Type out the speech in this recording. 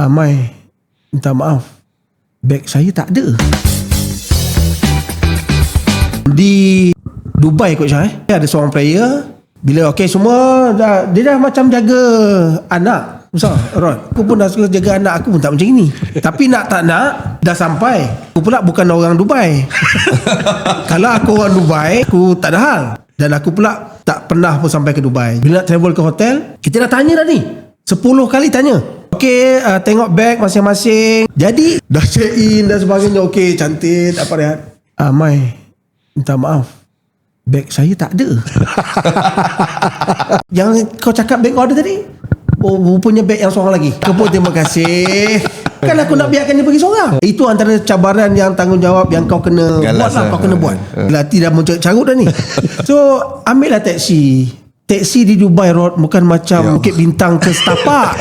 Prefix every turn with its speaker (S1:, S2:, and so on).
S1: Mai, minta maaf, beg saya tak ada. Di Dubai kot Syah, ada seorang player, bila okey semua dia dah macam jaga anak besar Rod. Aku pun dah suka jaga anak aku pun tak macam ini. Tapi nak tak nak dah sampai. Aku pula bukan orang Dubai. Kalau aku orang Dubai, aku tak ada hal. Dan aku pula tak pernah pun sampai ke Dubai. Bila nak travel ke hotel, kita dah tanya dah ni 10 kali tanya. Okey, tengok beg masing-masing. Jadi dah check in dan sebagainya. Okey, cantik, apa rehat. Mai, minta maaf, beg saya tak ada. Yang kau cakap beg kau ada tadi, rupanya beg yang seorang lagi. Kau pun terima kasih. Kan aku nak biarkan dia pergi seorang. Itu antara cabaran yang tanggungjawab yang kau kena buat lah. Kau kena buat. Latih dah muncul carut dah ni. So ambillah taksi. Taksi di Dubai Rod bukan macam Bukit Bintang ke setapak.